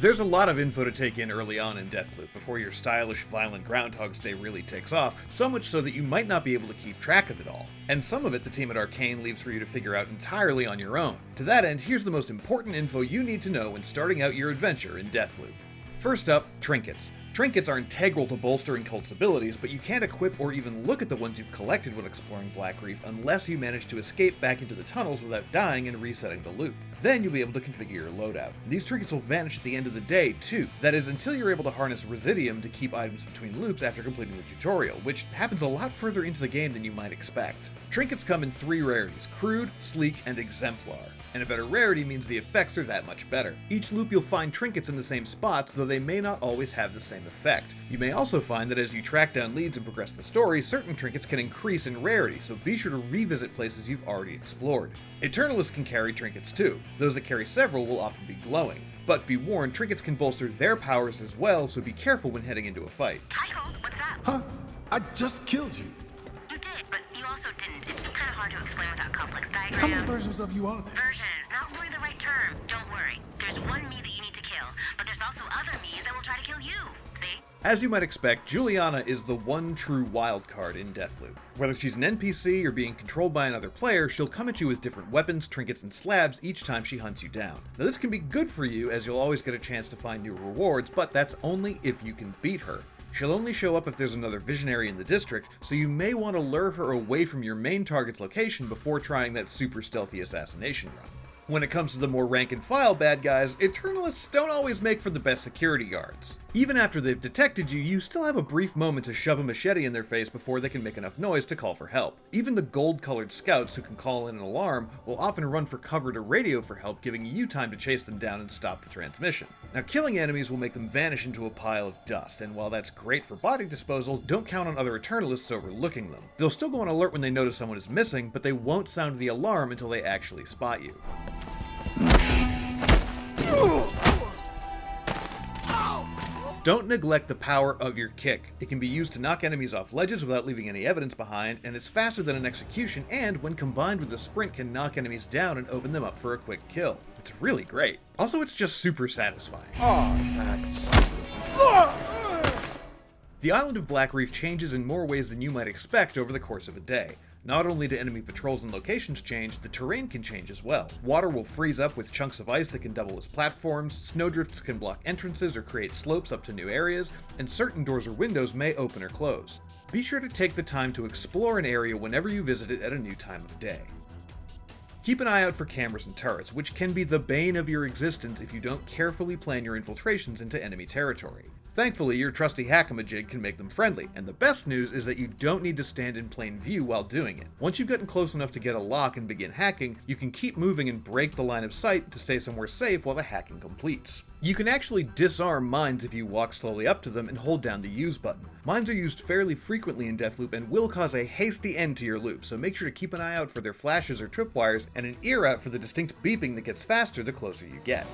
There's a lot of info to take in early on in Deathloop before your stylish, violent Groundhog's Day really takes off, so much so that you might not be able to keep track of it all. And some of it the team at Arkane leaves for you to figure out entirely on your own. To that end, here's the most important info you need to know when starting out your adventure in Deathloop. First up, Trinkets. Trinkets are integral to bolstering Cult's abilities, but you can't equip or even look at the ones you've collected when exploring Blackreef unless you manage to escape back into the tunnels without dying and resetting the loop. Then you'll be able to configure your loadout. These trinkets will vanish at the end of the day, too. That is, until you're able to harness Residium to keep items between loops after completing the tutorial, which happens a lot further into the game than you might expect. Trinkets come in 3 rarities: Crude, Sleek, and Exemplar. And a better rarity means the effects are that much better. Each loop you'll find trinkets in the same spots, though they may not always have the same effect. You may also find that as you track down leads and progress the story, certain trinkets can increase in rarity, so be sure to revisit places you've already explored. Eternalists can carry trinkets too. Those that carry several will often be glowing. But be warned, trinkets can bolster their powers as well, so be careful when heading into a fight. Hi, Colt. What's up? Huh? I just killed you. You did, but you also didn't. It's kind of hard to explain without complex diagrams. How many versions of you are there? Versions. Not really the right term. Don't worry. There's one me that you need to kill, but there's also other me's that will try to kill you. See? As you might expect, Juliana is the one true wildcard in Deathloop. Whether she's an NPC or being controlled by another player, she'll come at you with different weapons, trinkets, and slabs each time she hunts you down. Now this can be good for you as you'll always get a chance to find new rewards, but that's only if you can beat her. She'll only show up if there's another Visionary in the district, so you may want to lure her away from your main target's location before trying that super stealthy assassination run. When it comes to the more rank-and-file bad guys, Eternalists don't always make for the best security guards. Even after they've detected you, you still have a brief moment to shove a machete in their face before they can make enough noise to call for help. Even the gold-colored scouts who can call in an alarm will often run for cover to radio for help, giving you time to chase them down and stop the transmission. Now, killing enemies will make them vanish into a pile of dust, and while that's great for body disposal, don't count on other Eternalists overlooking them. They'll still go on alert when they notice someone is missing, but they won't sound the alarm until they actually spot you. Don't neglect the power of your kick. It can be used to knock enemies off ledges without leaving any evidence behind, and it's faster than an execution, and when combined with a sprint can knock enemies down and open them up for a quick kill. It's really great. Also, it's just super satisfying. The island of Blackreef changes in more ways than you might expect over the course of a day. Not only do enemy patrols and locations change, the terrain can change as well. Water will freeze up with chunks of ice that can double as platforms, snowdrifts can block entrances or create slopes up to new areas, and certain doors or windows may open or close. Be sure to take the time to explore an area whenever you visit it at a new time of day. Keep an eye out for cameras and turrets, which can be the bane of your existence if you don't carefully plan your infiltrations into enemy territory. Thankfully, your trusty hack-a-majig can make them friendly, and the best news is that you don't need to stand in plain view while doing it. Once you've gotten close enough to get a lock and begin hacking, you can keep moving and break the line of sight to stay somewhere safe while the hacking completes. You can actually disarm mines if you walk slowly up to them and hold down the use button. Mines are used fairly frequently in Deathloop and will cause a hasty end to your loop, so make sure to keep an eye out for their flashes or tripwires and an ear out for the distinct beeping that gets faster the closer you get.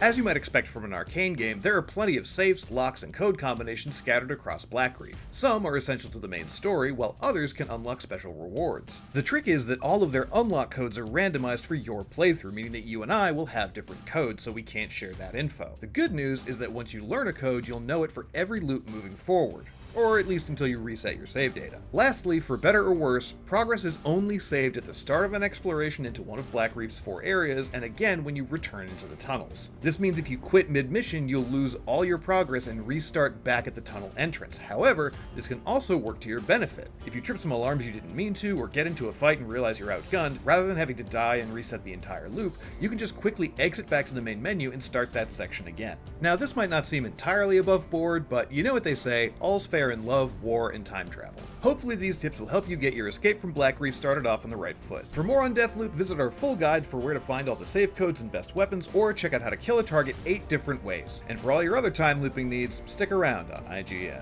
As you might expect from an Arkane game, there are plenty of safes, locks, and code combinations scattered across Blackreef. Some are essential to the main story, while others can unlock special rewards. The trick is that all of their unlock codes are randomized for your playthrough, meaning that you and I will have different codes, so we can't share that info. The good news is that once you learn a code, you'll know it for every loop moving forward. Or at least until you reset your save data. Lastly, for better or worse, progress is only saved at the start of an exploration into one of Blackreef's 4 areas, and again when you return into the tunnels. This means if you quit mid-mission, you'll lose all your progress and restart back at the tunnel entrance. However, this can also work to your benefit. If you trip some alarms you didn't mean to, or get into a fight and realize you're outgunned, rather than having to die and reset the entire loop, you can just quickly exit back to the main menu and start that section again. Now, this might not seem entirely above board, but you know what they say, all's fair in love, war, and time travel. Hopefully these tips will help you get your escape from Blackreef started off on the right foot. For more on Deathloop, visit our full guide for where to find all the save codes and best weapons, or check out how to kill a target 8 different ways. And for all your other time looping needs, stick around on IGN.